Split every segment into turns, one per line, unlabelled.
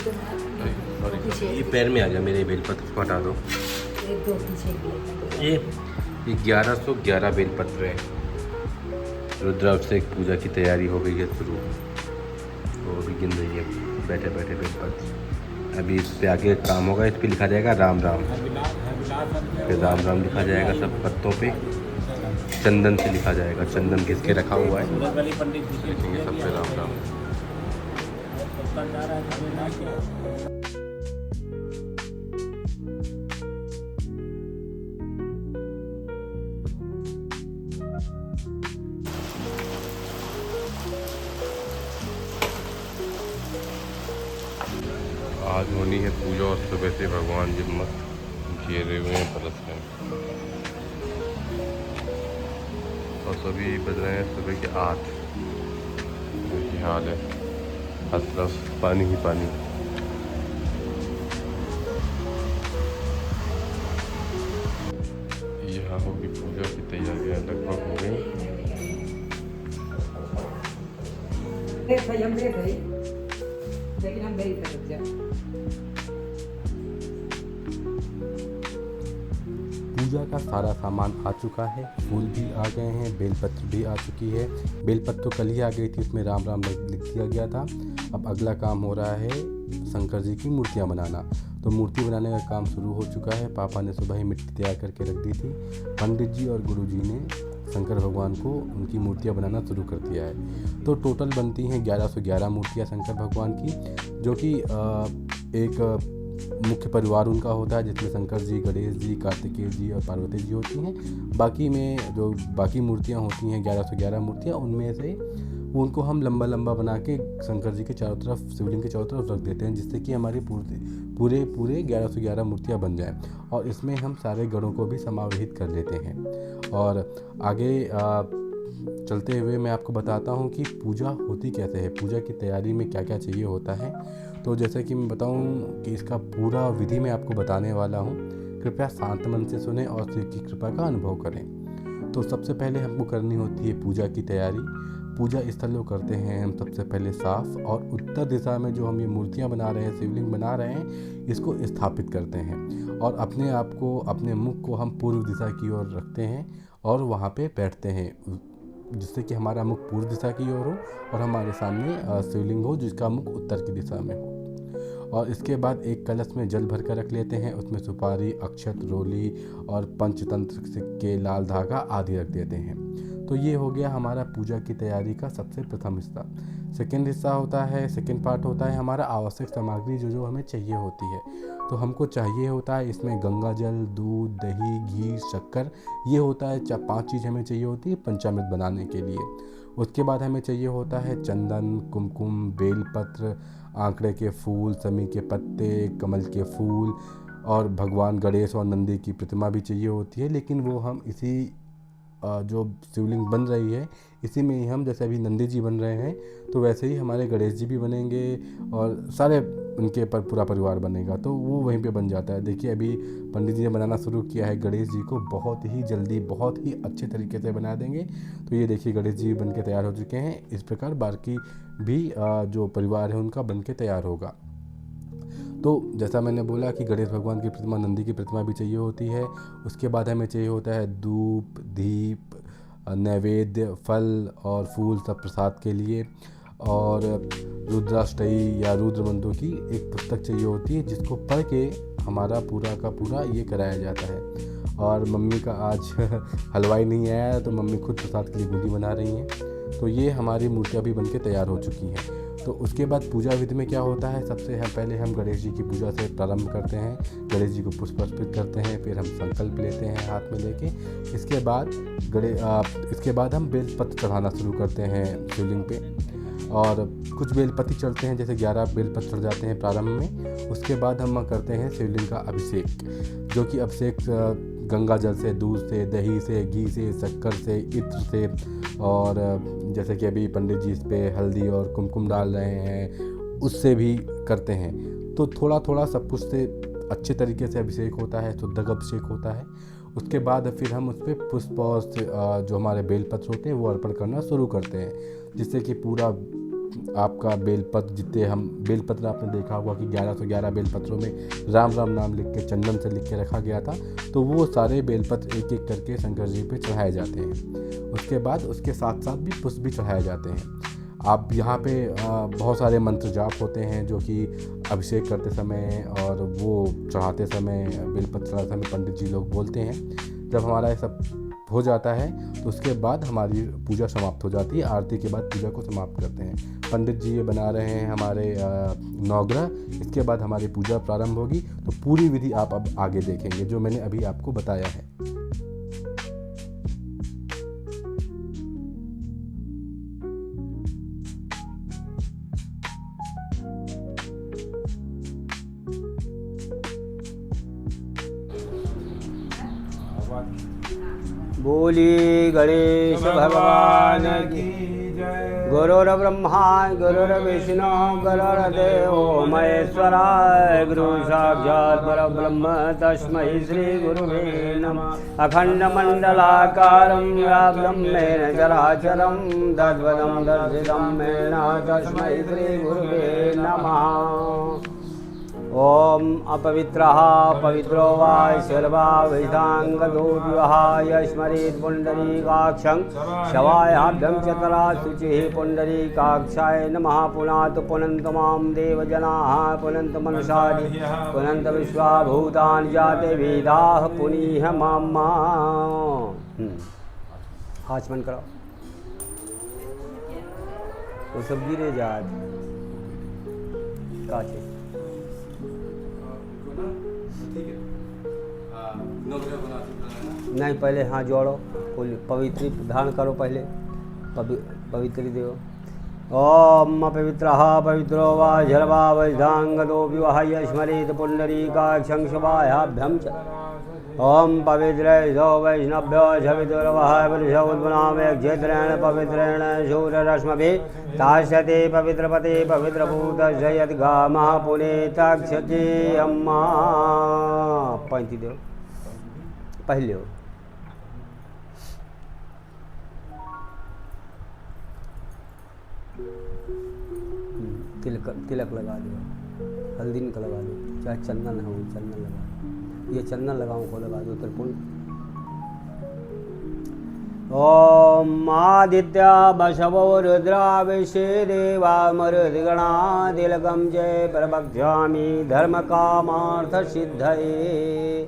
Sorry, ये पैर में आ गया मेरे बेलपत्र को हटा दो।
एक दो पीछे
ये 1111 बेलपत्र है। रुद्राभिषेक पूजा की तैयारी हो गई है शुरू, तो अभी गिन रही है बैठे बैठे बेलपत्र। अभी इस पे आगे काम होगा, इस पे लिखा जाएगा राम राम, फिर राम राम लिखा जाएगा सब पत्तों पे। चंदन से लिखा जाएगा, चंदन घिस के रखा हुआ है, लिखेंगे सब पे राम राम। आज होनी है पूजा और सुबह से भगवान जी मस्त घेरे हुए हैं बरस में, और सभी बज रहे हैं सुबह के 8। ये हाल है, हर तरफ पानी ही पानी। यहाँ होगी पूजा की तैयारियाँ लगभग हो गई।
लेकिन हम मेरी तरफ जा
पूजा का सारा सामान आ चुका है, फूल भी आ गए हैं, बेलपत्र भी आ चुकी है। बेलपत्र तो कल ही आ गई थी, उसमें राम राम लिख दिया गया था। अब अगला काम हो रहा है शंकर जी की मूर्तियां बनाना। तो मूर्ति बनाने का काम शुरू हो चुका है। पापा ने सुबह ही मिट्टी तैयार करके रख दी थी। पंडित जी और गुरु जी ने शंकर भगवान को उनकी मूर्तियां बनाना शुरू कर दिया है। तो टोटल बनती हैं 1111 मूर्तियां शंकर भगवान की, जो कि एक मुख्य परिवार उनका होता है, जिसमें शंकर जी, गणेश जी, कार्तिकेय जी और पार्वती जी होती हैं। बाकी में जो बाकी मूर्तियां होती हैं 1111 मूर्तियां, उनमें से उनको हम लंबा लंबा बना के शंकर जी के चारों तरफ, शिवलिंग के चारों तरफ रख देते हैं, जिससे कि हमारी पूरे 1111 मूर्तियां बन जाएं। और इसमें हम सारे गणों को भी समावेशित कर लेते हैं। और आगे चलते हुए मैं आपको बताता हूँ कि पूजा होती कैसे है, पूजा की तैयारी में क्या क्या चाहिए होता है। तो जैसे कि मैं बताऊँ कि इसका पूरा विधि मैं आपको बताने वाला हूँ। कृपया शांत मन से सुने और शिव की कृपा का अनुभव करें। तो सबसे पहले हमको करनी होती है पूजा की तैयारी। पूजा स्थल को करते हैं हम सबसे पहले साफ, और उत्तर दिशा में जो हम ये मूर्तियाँ बना रहे हैं, शिवलिंग बना रहे हैं, इसको स्थापित करते हैं। और अपने आप को, अपने मुख को हम पूर्व दिशा की ओर रखते हैं और वहाँ पे बैठते हैं, जिससे कि हमारा मुख पूर्व दिशा की ओर हो और हमारे सामने शिवलिंग हो जिसका मुख उत्तर की दिशा में हो। और इसके बाद एक कलश में जल भर कर रख लेते हैं, उसमें सुपारी, अक्षत, रोली और पंचतंत्र, सिक्के, लाल धागा आदि रख देते हैं। तो ये हो गया हमारा पूजा की तैयारी का सबसे प्रथम हिस्सा। सेकेंड हिस्सा होता है, सेकेंड पार्ट होता है हमारा आवश्यक सामग्री जो जो हमें चाहिए होती है। तो हमको चाहिए होता है इसमें गंगा जल, दूध, दही, घी, शक्कर, ये होता है 5 चीज़ हमें चाहिए होती है पंचामृत बनाने के लिए। उसके बाद हमें चाहिए होता है चंदन, कुमकुम, बेलपत्र, आंकड़े के फूल, समी के पत्ते, कमल के फूल, और भगवान गणेश और नंदी की प्रतिमा भी चाहिए होती है। लेकिन वो हम इसी जो शिवलिंग बन रही है इसी में ही हम, जैसे अभी नंदी जी बन रहे हैं तो वैसे ही हमारे गणेश जी भी बनेंगे और सारे उनके पर पूरा परिवार बनेगा, तो वो वहीं पे बन जाता है। देखिए अभी पंडित जी ने बनाना शुरू किया है गणेश जी को, बहुत ही जल्दी बहुत ही अच्छे तरीके से बना देंगे। तो ये देखिए गणेश जी बन के तैयार हो चुके हैं। इस प्रकार बाकी भी जो परिवार है उनका बन के तैयार होगा। तो जैसा मैंने बोला कि गणेश भगवान की प्रतिमा, नंदी की प्रतिमा भी चाहिए होती है। उसके बाद हमें चाहिए होता है धूप, दीप, नैवेद्य, फल और फूल सब प्रसाद के लिए। और रुद्राष्टयी या रुद्र मंत्रों की एक पुस्तक चाहिए होती है, जिसको पढ़ के हमारा पूरा का पूरा ये कराया जाता है। और मम्मी का आज हलवाई नहीं आया, तो मम्मी खुद प्रसाद के लिए बूंदी बना रही हैं। तो ये हमारी मूर्तियाँ भी बन के तैयार हो चुकी हैं। तो उसके बाद पूजा विधि में क्या होता है, सबसे पहले हम गणेश जी की पूजा से प्रारंभ करते हैं। गणेश जी को पुष्प अर्पित करते हैं, फिर हम संकल्प लेते हैं हाथ में लेके। इसके बाद हम बेलपत्र चढ़ाना शुरू करते हैं शिवलिंग पे। और कुछ बेलपत्र चढ़ते हैं, जैसे 11 बेलपत्र चढ़ जाते हैं प्रारंभ में। उसके बाद हम करते हैं शिवलिंग का अभिषेक, जो कि अभिषेक गंगा जल से, दूध से, दही से, घी से, शक्कर से, इत्र से, और जैसे कि अभी पंडित जी इस पर हल्दी और कुमकुम डाल रहे हैं, उससे भी करते हैं। तो थोड़ा थोड़ा सब कुछ से अच्छे तरीके से अभिषेक होता है, शुद्ध अभिषेक होता है। उसके बाद फिर हम उस पर पुष्प और जो हमारे बेलपत्र होते हैं वो अर्पण करना शुरू करते हैं, जिससे कि पूरा आपका बेलपत्र, जितने हम बेलपत्र आपने देखा होगा कि 1111 बेलपत्रों में राम राम नाम लिख के चंदन से लिख के रखा गया था, तो वो सारे बेलपत्र एक एक करके शंकर जी पे चढ़ाए जाते हैं। उसके बाद उसके साथ साथ भी पुष्प भी चढ़ाए जाते हैं। आप यहाँ पे बहुत सारे मंत्र जाप होते हैं जो कि अभिषेक करते समय और वो चढ़ाते समय, बेलपत्र चढ़ाते समय पंडित जी लोग बोलते हैं। जब हमारा ये सब हो जाता है तो उसके बाद हमारी पूजा समाप्त हो जाती है। आरती के बाद पूजा को समाप्त करते हैं। पंडित जी ये बना रहे हैं हमारे नवग्रह। इसके बाद हमारी पूजा प्रारंभ होगी। तो पूरी विधि आप अब आगे देखेंगे जो मैंने अभी आपको बताया है।
बोली गणेश भगवान की गुरुर्ब्रह्मा गुरुर्विष्णु गुरुर्देवो महेश्वराय गुरु साक्षात् परब्रह्म तस्मै श्री गुरुवे नमः। अखंडमंडलाकारं व्याप्तं येन चराचरं तद्पदं दर्शितं येन तस्मै श्री गुरुवे नमः। ओम अपवित्रः पवित्रो वा सर्वाविधांगतो विवाहाय स्मरेत् पुंडरीकाक्षं शवायाभ्यं चतरा शुचिः पुंडरीकाक्षाय नमः। पुनातु पुनन्तु मां देवजनाः पुनन्तु मनुष्यादि पुनन्तु विश्वाभूतानि जाते वेदाः पुनीह मां। आचमन करो, वो सब गिरे जात काचे। नहीं, पहले हाथ जोड़ो, पवित्र धारण करो, पहले पवित्र देव। ओम अपवित्रः पवित्रो वा जलवा वैधांगतो विवाहाय स्मरेत् पुंडरीकाक्षं शवायाभ्यं च। ओम पवित्रेभ्यो वैष्णवभ्यो झवितुर्वः पुरुषोद्भनामेक्षेत्रेण पवित्रेण शूररश्मभिः तास्यते पवित्रपते पवित्रभूतस्य यद्गामः पुनेताक्षते अम्मा। पंक्ति दो पहले हो। तिलक लगा दो, हल्दी का लगा दो, चाहे चंदन हो चंदन लगा दो। ये चंदन लगाओ को लगा दो त्रिपुण। ओम आदित्या बसवो रुद्रा विश्वे देवा मरुद्गणा तिलकं जय प्रवक्ष्यामि धर्म कामार्थ सिद्धये।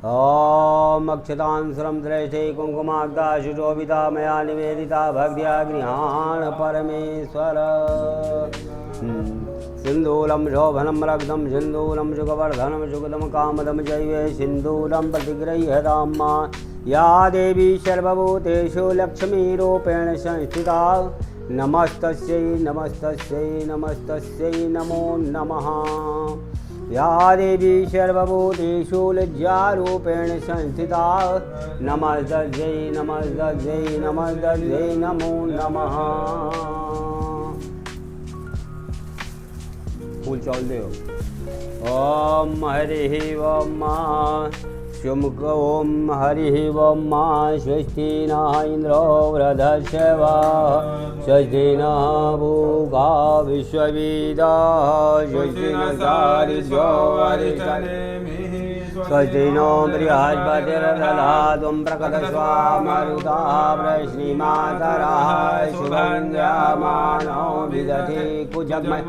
ओम अक्षतांसुरं दृष्टे कुंकुमाग्धा शुशोभिता मया निवेदिता भक्त्या गृहाण परमेश्वर। सिंदूरं शोभनं रक्तं सिंदूरं सुखवर्धनं सुखदं कामदं चैव सिंदूरं प्रतिगृह्यतां मा। या देवी सर्वभूतेषु लक्ष्मीरूपेण संस्थिता नमस्तस्यै नमस्तस्यै नमस्तस्यै नमो नमः। या देवी सर्वभूतेषु लज्जारूपेण संस्थिता नमस्तस्यै नमस्तस्यै नमस्तस्यै नमो नमः। फूल चावल दो। ओम हरिः ओम शुम्क ओम हरिः ओम स्वस्ति नः इंद्रो वृधस्य वा स्वस्ति नः भूगा विश्ववेदाः स्वस्ति नः दारिद्र्यो वरिष्ठनेमिः स्वस्ति नो बृहस्पतिर्दधातु प्रकटस्वामरुतः वृष्णिमातरः शुभङ्ग्यमानो विदधि कुजग्मय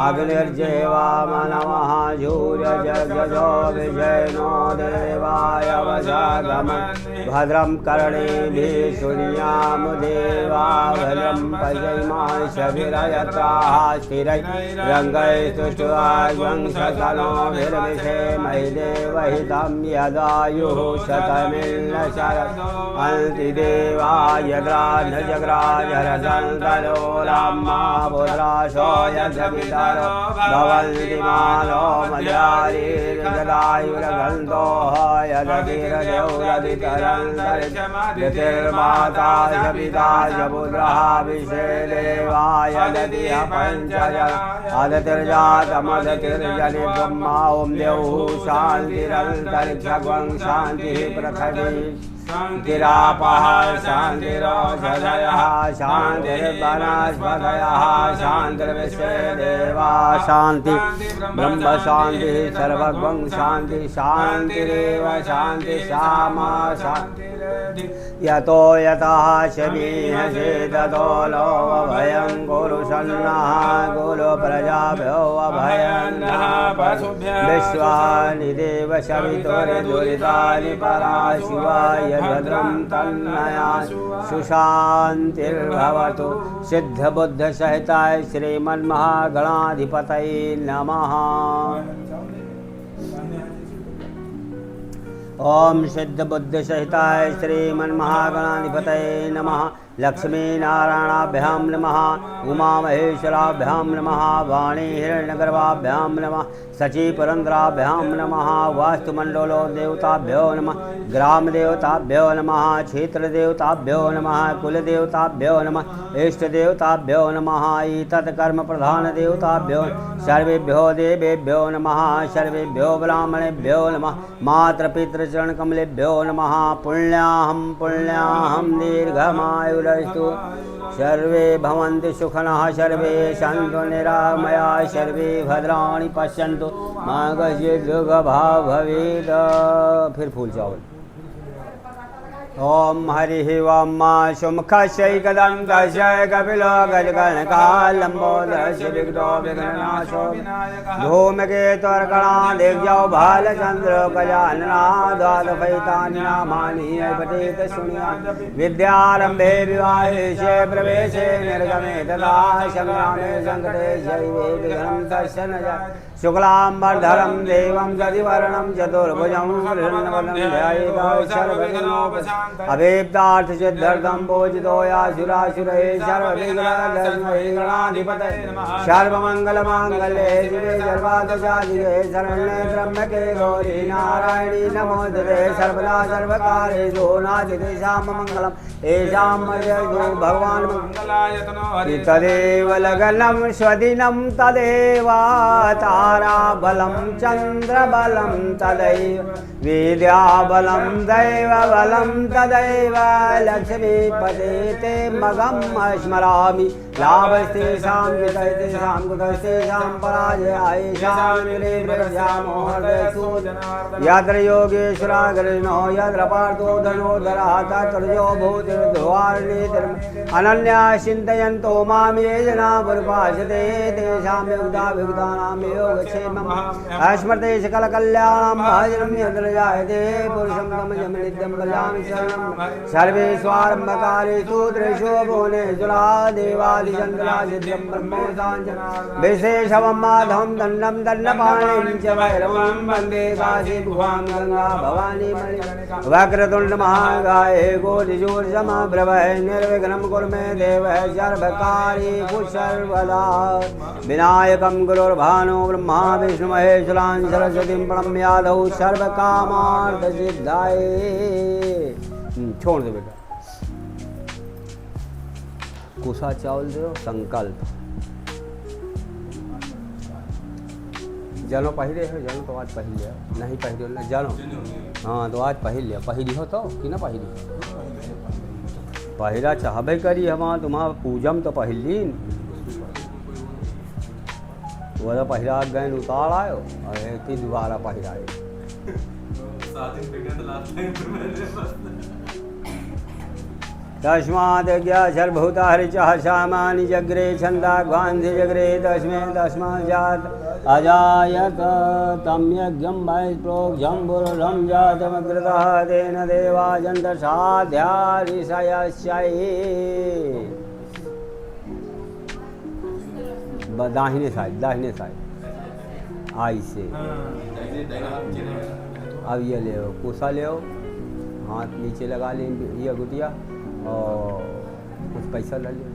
अग्निर्जेवामनमः सूर्यजर्गजो विजयनो देवाय वशागमन् भद्रं कर्णेभिः शृणुयाम देवा भद्रं पश्येमाः शभिरयत्राः स्थिरैरङ्गैस्तुष्ट्वाग्वं सकलोभिर्विषेमहि देवहितं यदायुः शतमिन्न शरदन्ति देवा यद्राजग्राजरसन्तलोलाम्मा पुत्राशो यद्वितरो भवन्ति मानो मल्यारीर्जदायुरगन्तो यदतिर्माता पिता पुत्रः विषे देवाय दधिः पञ्चज अदतिर्जातमदतिर्जनि ब्रह्मा ओं देवः शान्तिरन्तरिक्षं शान्तिः पृथिवी शान्तिरापः शान्तिरोषधयः शान्तिर्वनस्पतयः शान्तिर्विश्वे देवाः शान्ति ब्रह्म शान्तिः सर्वगं शान्ति शान्तिरेव शान्ति श्यामा शान्ति यतो यतः शमीहसे ततो लो अभयं कुरु सन्नः कुरु प्रजाभ्यो अभयं नः विश्वानि देव शवितुर्दुरितानि पराशिवाय भद्रं तन्नया सुशान्तिर्भवतु सिद्धबुद्धसहिताय श्रीमन्महागणाधिपतये नमः। ओम सिद्धबुद्धसहिताय श्रीमन्महागणाधिपतये नमः। लक्ष्मीनारायणाभ्यां नमः। उमामहेश्वराभ्यां नमः। वाणी हिरण्यगर्भाभ्यां नमः। सचीपुरन्द्राभ्यां नमः। वास्तुमण्डलो देवताभ्यो नमः। ग्रामदेवताभ्यो नमः। क्षेत्रदेवताभ्यो नमः। कुलदेवताभ्यो नमः। इष्टदेवताभ्यो नमः। एतत्कर्मप्रधानदेवताभ्यो सर्वेभ्यो देवेभ्यो नमः। सर्वेभ्यो ब्राह्मणेभ्यो नमः। मातृपितृचरणकमलेभ्यो नमः। पुण्याहं दीर्घमायुरस्तु सर्वे भवन्तु सुखिनः सर्वे सन्तु निरामयाः सर्वे भद्राणि पश्यन्तु मा कश्चित् दुःखभाग् भवेत्। फिर फूल चावल। ओम हरिः ओम सुमुखस्यैकदन्तस्य कपिलो गजगणकालम्बोदरस्य विघ्नो विघ्ननाशो धूमकेतुर्गणादिव्यौ भालचन्द्रो गजानना द्वादशैतानि नामानि पठेत शृणुयात्। विद्यारम्भे विवाहेशे प्रवेशे निर्गमे तथा संग्रामे सङ्कटे शैवे विघ्नं तस्य न जायेत्। शुक्लाम्बरधरं देवं दधिवर्णं चतुर्भुजं प्रसन्नवदनं ध्यायेत् सर्वविघ्नोपशान्तये। अभीप्तार्थसिद्ध्यर्थं पूजितो यासुरासुरैः सर्वविघ्नहरणाधिपतये सर्वमङ्गलमाङ्गल्ये शिवे सर्वार्थसाधिके शरण्ये त्र्यम्बके गौरी नारायणी नमोस्तुते। सर्वदा सर्वकार्येषु नास्ति मङ्गलम् येषां मर्यादो भगवान् तदेव लग्नं स्वदिनं तदेव ताराबलं चन्द्रबलं तदैव विद्याबलं दैवबलं तदैव लक्ष्मीपते ते मगं स्मरामि। लाभस्तेषां वितस्तेषां कुतस्तेषां पराजयायेषां यत्र योगेश्वराग्रहिणो यत्र पार्थो धनोधरः तत्र भूतिर्ध्वारिणीतिर्म अनन्या चिन्तयन्तो मां ये जना पुरुपासते तेषां युक्ताभियुक्तानां योगक्षेमम् अस्मृते सकलकल्याणं भजनं यत्र जायते पुरुषं तमजमनित्यं कल्यामि शरणं सर्वेष्वारम्भकारेषु त्रिषु भुवनेषु देवादिचन्द्रादित्यं ब्रह्मोसाञ्च विशेषवं माधवं दण्डं दण्डपाणिं च भैरवं वन्दे काशी गुहां गङ्गा भवानी वक्रतुण्डमहाकाय कोटिसूर्यसमप्रभः निर्विघ्नं कुरु मे देव सर्वकार्येषु सर्वदा। विनायकं गुरुर्भानो ब्रह्मा विष्णु महेश्वरां सरस्वतीं प्रणम्यादौ सर्वकामार्थसिद्धाय। छोड़ दे बेटा कोसा चावल दो संकल्प जानो पहले है जानो तो आज पहल लिया नहीं पहले ना जानो हाँ तो आज पहल लिया पहली हो तो कि ना पहली पहला चाहबे करी हम तुम्हारा पूजम तो पहलीन वो तो पहला गए उतार आयो और दोबारा पहला आयो तस्मात् सर्वभूता हरिचः सामानि जग्रे छन्दा गान्धि जग्रे तस्मै तस्मात् अजायत तं यज्ञं वै प्रोक्षं बुरुढं जातमग्रतः तेन देवाजन्तसाध्या ऋषयस्यै। दाहिने साइड आई से अब ये ले कोसा ले हाथ नीचे लगा ले ये गुटिया और कुछ पैसा ले लिया।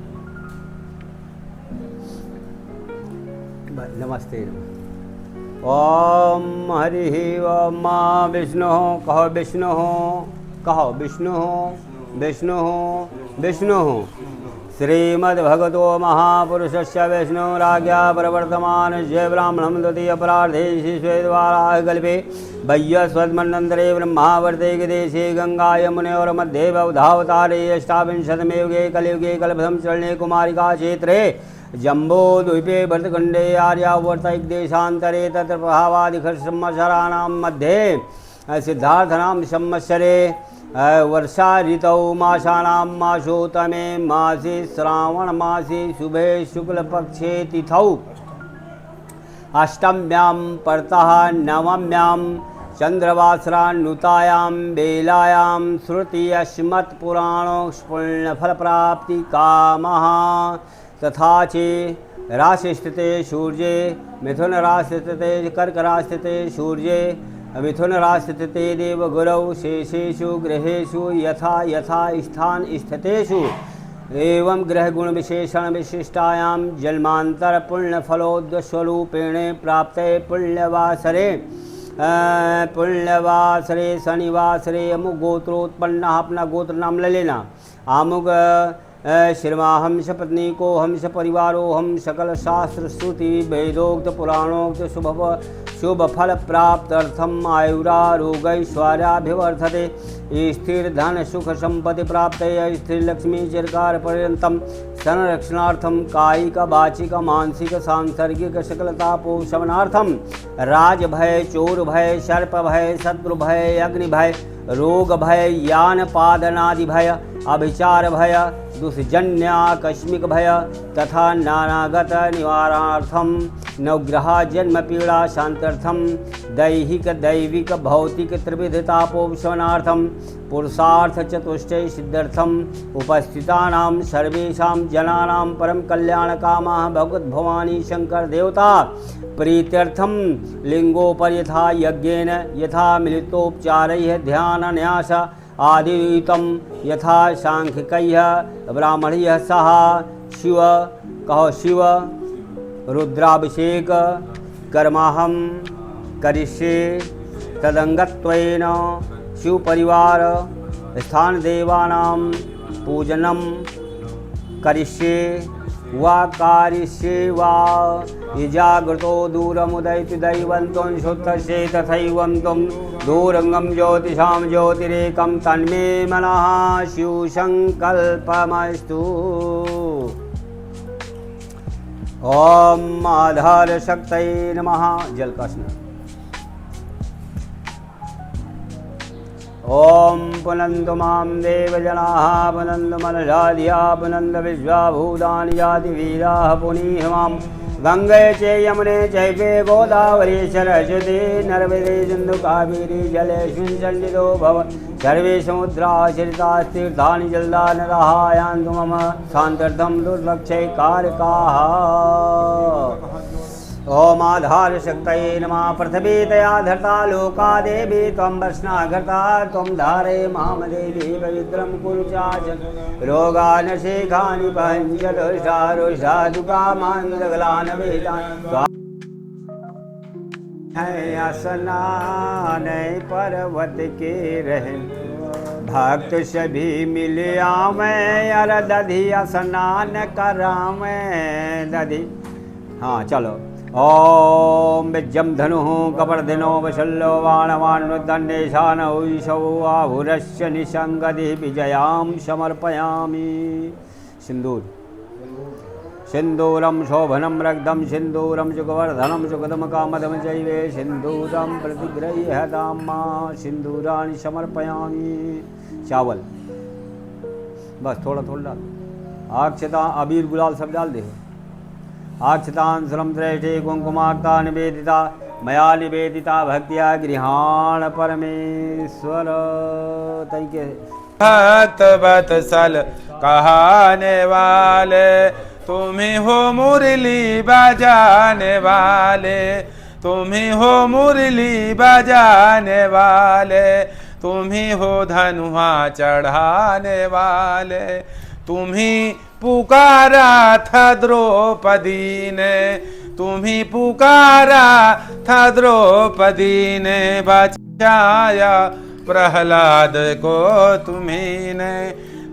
नमस्ते ओम हरि ओम विष्णु कहो विष्णु कहो विष्णु विष्णु विष्णु श्रीमद्भगवतो महापुरुषस्य विष्णुराज्ञा प्रवर्तमान जय ब्राह्मणं द्वितीयपरार्धे श्रीश्वेतवाराह कल्पे वैयस्वतमन्वन्तरे ब्रह्मावर्ते देशे गंगा यमुनयोर्मध्ये बौधावतारे अष्टाविंशतमे युगे कलियुगे कल्पसं चरणे कुमारिका क्षेत्रे जम्बूद्वीपे भरतखण्डे आर्यावर्तैक देशान्तरे तत्र प्रभावादिखसंवत्सराणां मध्ये सिद्धार्थनाम संवत्सरे वर्षा ऋतौ मासानां मासोत्तमे मासे श्रावण मासे शुभे शुक्लपक्षे तिथौ अष्टम्यां परतः नवम्यां चंद्रवासरान्नुतायां बेलायां श्रुतियस्मत्पुराणोष्पुण्यफलप्राप्तिकामः तथा च राशिस्थिते सूर्ये मिथुन राशिस्थिते कर्क राशिस्थिते सूर्ये मिथुन राशिस्थिते देवगुरौ शेषेषु ग्रहेषु यथा यथा स्थान स्थितेषु एवं ग्रहगुण विशेषण विशिष्टायां जन्मांतर पुण्यफलोद्स्वरूपेण प्राप्ते पुण्यवासरे शनिवासरे अमुक गोत्रोत्पन्ना अपना गोत्र नाम ले लेना आमुक श्रीमा हंस पत्नी को हंस परिवारो हम सकल शास्त्र श्रुति वेदोक्त पुराणोक्त शुभ फल प्राप्त्यर्थम आयुरारोग्यैश्वर्याभिवर्धते स्थिर धन सुख संपत्ति प्राप्त स्थिर लक्ष्मी चिरकार पर्यंतम संरक्षणार्थम कायिक वाचिक मानसिक सांसर्गिक सकलतापोषणार्थम राज भय चोर भय सर्प भय शत्रु भय अग्नि भय रोग भय यान पादनादि भय अभिचार भय दुष्जन्य आकस्मिक भय तथा नानागत निवारणार्थम नवग्रह जन्म पीड़ा शांत्यर्थम दैहिक दैविक भौतिक त्रिविधतापोषणार्थम पुरुषार्थ चतुष्टय सिद्ध्यर्थम उपस्थितानां सर्वेषां जनानां परम कल्याण कामः भगवत भवानी शंकर देवता प्रीत्यर्थम लिंगोपर यथा यज्ञेन यथा मिलितोपचारैः ध्यान न्यास आदियुतं यथा सांख्यिकैः ब्राह्मणैः सह शिव कहो शिव रुद्राभिषेक कर्माहं करिष्ये तदंगत्वेन शिव परिवार स्थान देवानां पूजनं करिष्ये वा कारिष्ये वा जागृतो दूरमुदयति दैवन्तं शुद्धस्ये तथैवं त्वं दूरंगं ज्योतिषां ज्योतिरेकं तन्मे मनः शिवसङ्कल्पमस्तु। ओम आधार शक्तये नमः। जल का स्नान। ओम पुनंदु मां देवजनाः पुनंदु मनजाधिया पुनंदु विश्वाभूतानि जाति वीराः पुनीः मां गंगे च यमुने चैवे गोदावरी सरस्वती नर्मदे सिन्धु कावेरी जलेऽस्मिन् सन्निधौ भव सर्वे समुद्राश्रितास्तीर्थानि जलदा नरः यान्तु मम शान्त्यर्थं दुर्लक्षैकारकाः। ओम आधार शक्तये नमः। पृथ्वी तया धृता लोका देवी त्वं वृष्णाघृता त्वं धारय माम देवी पवित्रं कुरु चाचन रोगानशेखानि पहञ्चलुषारुषादुकामान् वेदान् स्नान पर्वत के रहन भक्त सभी मिले आवें अर दधी स्नान करावें दधी। हाँ चलो। ओम विज्जम धनु कपर्दिनो वशल्लो बाणवान्नुदण्डेशान ऊषौ आहुरस्य निसंगति विजयां समर्पयामि। सिंदूर सिंदूरम शोभनम रक्तम सिंदूरम सुखवर्धनम सुखदम कामदम चैवे सिंदूरम प्रतिगृह्यतां मा सिंदूराणि समर्पयामि। चावल बस थोड़ा थोड़ा डाल। अक्षता अबीर गुलाल सब डाल दे। अक्षतां सुरम श्रेष्ठे कुंकुमाक्ता निवेदिता मया निवेदिता भक्तिया गृहाण परमेश्वर तैके
भक्त बत्सल कहाने वाले तुम्ही हो मुरली बजाने वाले तुम्ही हो मुरली बजाने वाले तुम्ही हो धनुआ चढ़ाने वाले तुम्ही पुकारा था द्रौपदी ने तुम्ही पुकारा था द्रौपदी ने बचाया प्रहलाद को तुम्ही ने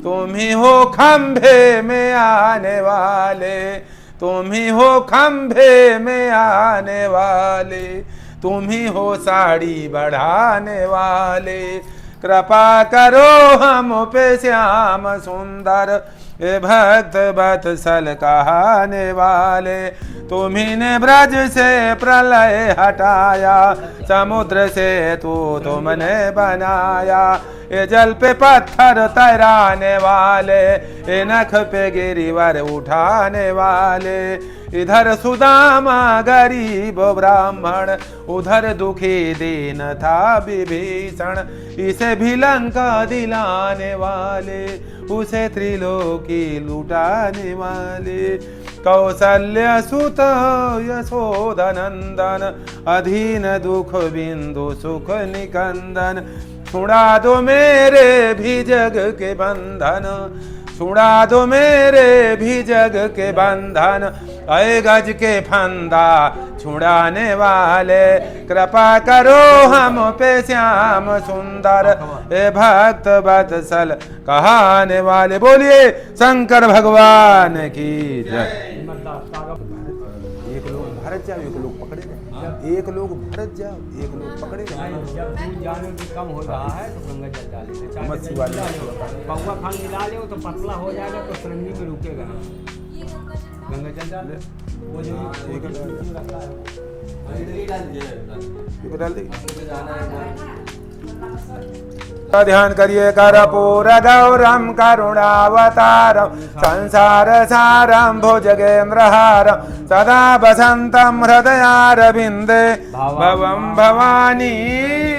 तुम ही हो खंभे में आने वाले, तुम ही हो खंभे में आने वाले, तुम ही हो साड़ी बढ़ाने वाले। कृपा करो हम पे श्याम सुंदर, ए भक्त वत्सल कहाने वाले। तुम्ही ने ब्रज से प्रलय हटाया, समुद्र से तुमने बनाया। ये जल पे पत्थर तैराने वाले, ये नख पे गिरिवर उठाने वाले। इधर सुदामा गरीब ब्राह्मण, उधर दुखी दीन था विभीषण। इसे भी लंका दिलाने वाले, उसे त्रिलोकी लुटाने वाले। कौसल्य सुत यशोदनंदन, अधीन दुख बिंदु सुख निकंदन। छुड़ा दो मेरे भी जग के बंधन, छुड़ा दो मेरे भी जग के बंधन। अय गज के फंदा छुड़ाने वाले, कृपा करो हम पे श्याम सुंदर, ए भक्त वत्सल कहाने वाले। बोलिए शंकर भगवान की जय। एक लोग भारत जाओ, एक लोग पकड़े गए, एक लोग भारत जाओ, एक लोग पकड़े गए।
जब दूध जाने की कम हो रहा है तो गंगा जल डाले,
मच्छी वाले
पौवा खान मिला ले तो पतला हो जाएगा तो सरंगी में रुकेगा ना। गंगा जल डाले, वो जो
डाल दी। ध्यान करिए कर्पूर गौरम करुणावतारम, संसार सारम भुजगेन्द्रहारम, सदा वसंतम हृदयारविंदे, भवम भवानी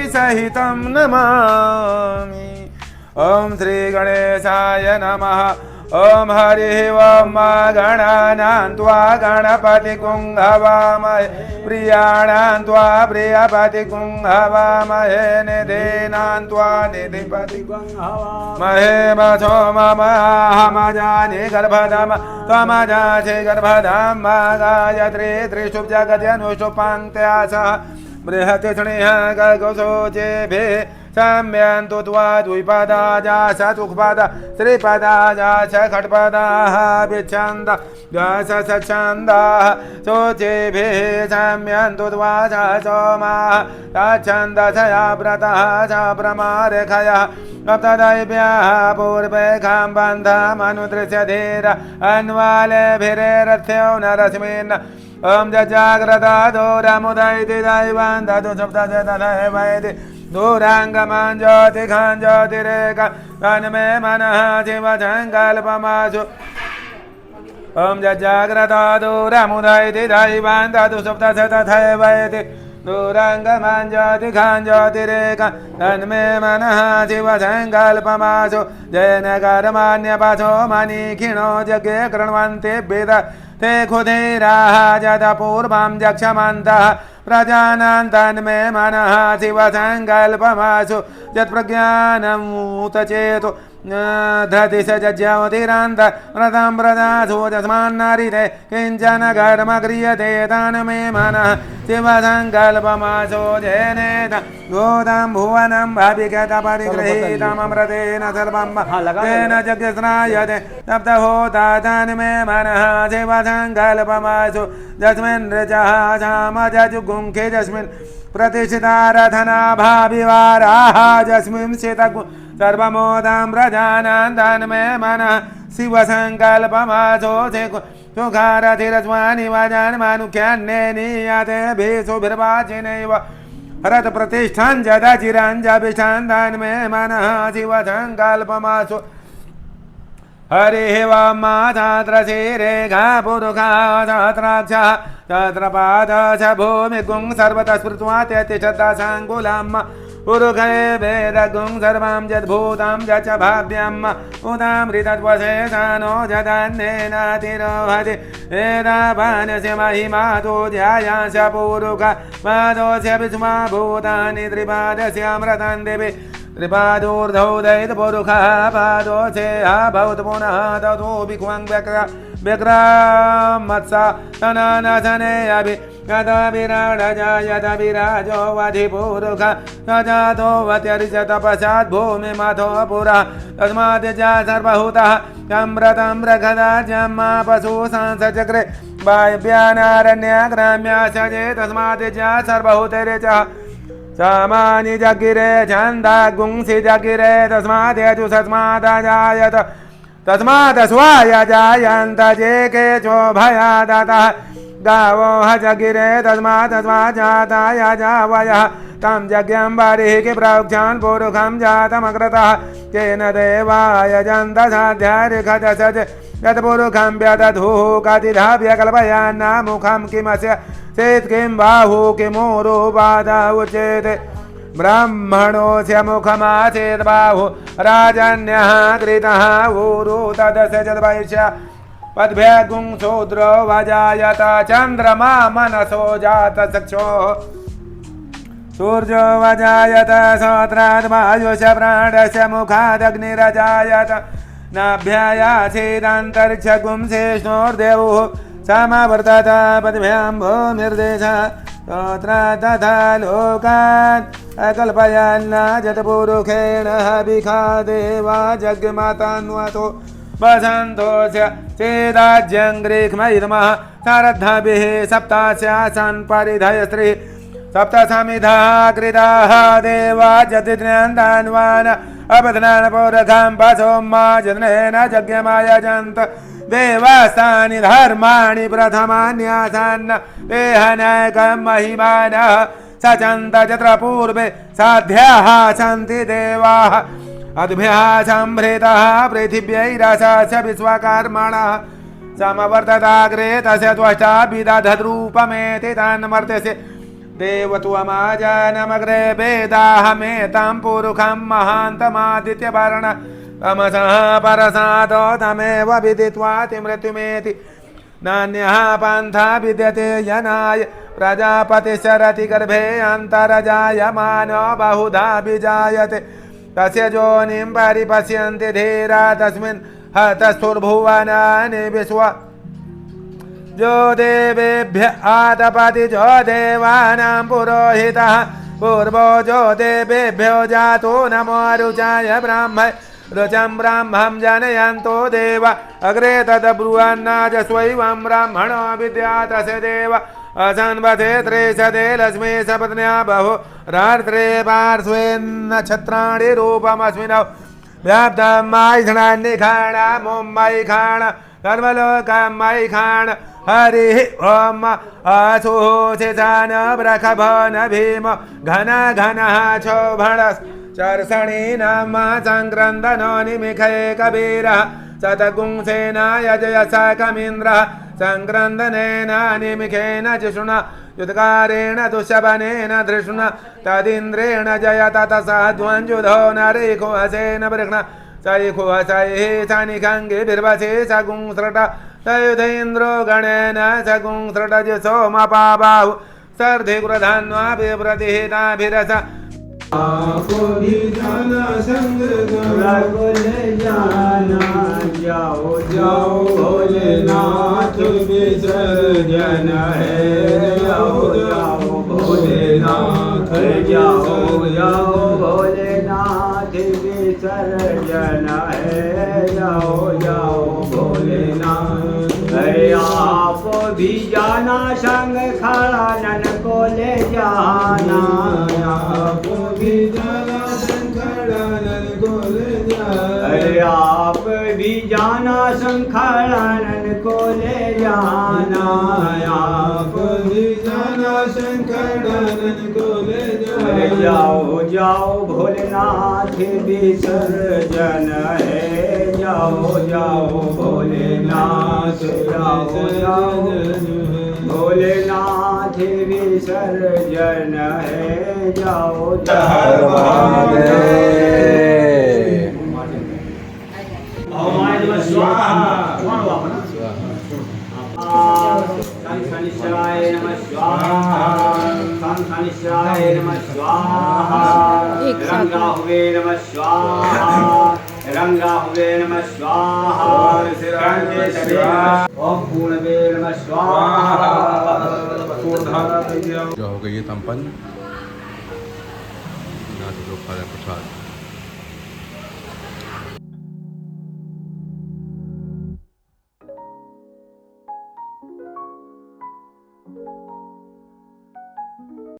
सहितम नमामि। ओम श्री गणेशाय नमः। ओम हरि ओम गणानां त्वा गणपतिं हवामहे, प्रियाणां त्वा प्रियपतिं हवामहे, निधीनां त्वा निधिपतिं हवामहे। वसो मम अहमजानि गर्भधाम त्वमजासि गर्भधाम, गायत्री त्रिषु जगद्यनुषु पङ्क्त्यासः बृहति स्नेह गगोशोचेभे। सम्यन्तु त्वा द्विपदा जास सुखपदा, त्रिपदा जास खट्पदाः विच्छन्द व्यास सच्छन्दाः शोचेभे। सम्यन्तु त्वा सोमाः तच्छन्दसया व्रतः स प्रमारेखयः। तदैव्याः पूर्वे खां बन्धमनुदृश्य धीर, अन्वालेभिरेरथ्यो नरस्मिन्। ओम जाग्रता दूरमुदयति दैवं ददु सप्तशतनैवैति, दूरांगमं ज्योतिघं ज्योतिरेका, तन्मे मनः शिव संकल्पमासु। ओम जाग्रता दूरमुदयति दैवं ददु सप्तशतनैवैति, दूरांगमं ज्योतिघं ज्योतिरेका, तन्मे मनः शिव संकल्पमासु। जैन कर्माण्यपशो मनीखिणो जगे कृण्वन्ति वेद, ते खुधीराः जद पूर्वं जक्षमन्तः, प्रजानां तन्मे मनः शिव संकल्पमासु। यत्प्रज्ञानमूतचेतो धृति स ज्योतिरान्त, व्रतं व्रतासु यस्मान्नरिते किञ्चन कर्म क्रियते, तन्मे मनः शिव संकल्पमासु। जेनेत गोदं भुवनं भविगतपरिगृहीतममृतेन सर्वं तेन जगस्नायते, तप्तहोता तन्मे मनः शिव संकल्पमासु। यस्मिन् ऋचः सामजजुगुंखे, यस्मिन् प्रतिष्ठितारधना भाविवाराः, यस्मिन् शितगु सर्वमोदं प्रजानां तन्मे मनः शिव संकल्पमासु। सुखारथिरस्वानि वाजान्मानुख्यान्ने नीयते भेषुभिर्वाचिनैव, हरत प्रतिष्ठां जदचिरं जभिषां तन्मे मनः शिव संकल्पमासु। हरिः वां माधात्र शिरेखा पुरुखा सहस्राक्षः, सहस्रपाद च भूमिगुं सर्वतः स्मृत्वा त्यतिष्ठता साङ्कुलम्। पुरुखे वेदगुं सर्वं यद्भूतं यच्च भाव्यम्, उदामृतत्वशेषानो जदन्नेनातिरोहति। एतावानस्य महिमा तु ध्यायास्य पुरुख, पादोऽस्य विस्मा भूतानि त्रिपादस्यामृतं दिवि। त्रिपादोर्धौ दैतपुरुषः पादोऽस्य भवतु पुनः ततो विख्वं व्यक्र विक्रमत्सा तननसने अभि यद विराजो वधिपुरुष जातो वत्यरिच तपसात् भूमिमथो पुरः तस्मात् च सर्वभूतः चम्रतम्रखदाज्यं पशु सांसचक्रे वायव्यानारण्य ग्राम्या सजे तस्मात् च सर्वभूतैरेचः सामानि जगिरे छन्दागुंसि जगिरे तस्मात् यजु तस्मादजायत तस्मात् स्वाय जायन्त जे केचो भयादतः गावो जगिरे तस्मात् तस्मात् जाताय जावयः तं यज्ञं बर्हिः प्रोक्षान् पुरुषं जातमग्रतः तेन देवाय जन्त साध्यारिखदसज यत्पुरुषं व्यदधुः कतिधा व्यकल्पयान्न मुखं किमस्य चेत् किं बाहु किमूरु पादः उच्यते ब्राह्मणोऽस्य मुखमासीत् बाहु राजन्यः कृतः ऊरु तदसजद्वैश्य पद्भ्यगुं शूद्रो वजायत चन्द्रमा मनसो जात चक्षुः सूर्यो वजायत श्रोत्राद् वायुष प्राणस्य मुखादग्निरजायत नाभ्यायासीदन्तरिक्षगुं शेष्णोर्देवुः समवर्तत पद्भ्यां भूमिर्देशः तत्र तथा लोकान् अकल्पयन्न जतपुरुषेण हविखा देवा जग्मातान्वतो वसन्तोऽस्य चेदाज्यं ग्रीक्मैर्मः सारद्धाभिः सप्तास्यासन् परिधयस्त्रिः सप्तसमिधा कृताः देवा जतिज्ञान्तान्वान् अपध्नान् पौरखं पशोम्मा जनेन यज्ञमायजन्त देवास्तानि धर्माणि प्रथमान्यासन् देहनैकं महिमानः सचन्त यत्र पूर्वे साध्याः सन्ति देवाः अद्भ्यः सम्भृतः पृथिव्यैरसस्य विश्वकर्मणः समवर्तताग्रे तस्य त्वष्टा विदधद्रूपमेति तन्वर्तसे देवत्वमाजनमग्रे वेदाहमेतं पुरुषं महान्तमादित्यवर्ण तमसः परसादो तमेव विदित्वाति मृत्युमेति नान्यः पन्था विद्यते यनाय प्रजापतिश्चरति गर्भे अन्तरजायमानो बहुधा विजायते तस्य योनिं परिपश्यन्ति धीरा तस्मिन् हतस्थुर्भुवनानि विश्व जो देवेभ्य आतपति जो देवानां पुरोहितः पूर्वो जो देवेभ्यो जातो नमो रुचाय ब्राह्म रुचं ब्राह्मं जनयन्तो देव अग्रे तद्ब्रुवन्नाजस्वैवं ब्राह्मणो विद्यातस्य देव असन्वते त्रिशते लक्ष्मी सपत्न्या बहु रात्रे पार्श्वेन्नक्षत्राणि रूपमस्मिनौ व्याप्तं मायिषणान्निखाण मुम्बैखाण सर्वलोकमैखाण हरिः ॐ अशोषिषान ब्रखभन भीम घन घनः क्षोभणस् चर्षणी नाम सङ्क्रन्दनो निमिखे कबीरः शतगुंसेन यजयस कमीन्द्रः सङ्क्रन्दनेन निमिखेन जिषुणा युद्धारेण दुःशबनेन धृष्णा तदिन्द्रेण जयत ततः ध्वंजुधो नरेखुहसेन वृक्ण सैखुहसैः सनिखङ्गिभिर्वसे सगुंसृट तयुधेन्द्रो गणेन सगुंसृट सोमपाबाहु सर्धिगृधन्वा विव्रतिहिताभिरस
आपो भी जाना संग
बोले जाना जाओ जाओ
भोलेनाथ विसर्जन है जाओ जाओ भोलेनाथ
जाओ जाओ भोलेनाथ विसर्जन है जाओ जाओ भोलेनाथ अरे आप भी जाना संग खड़ा नन को ले जाना
आप भी जाना शंकरानंद को ले जाना
अरे आप भी जाना शंकरानंद को ले जाना
आप भी जाना शंकरानंद को ले
अरे
जाना
जाओ जाओ भोलेनाथ विसर्जन है जाओ जाओ भोलेनाथ जाओ जाओ भोलेनाथ विसर्जन है जाओ जाओ शनिश्चराय नमः स्वाहा शनिश्चराय नमः स्वाहा रंगाहुवे नमः स्वाहा रंग ओम राहुवे नमः स्वाहा
ओम शिराय नमः शिवाय
ओम पूर्णवे नमः स्वाहा
पूर्णधारा
जो हो गई है संपन्न। यहाँ से लोग खा रहे हैं प्रसाद।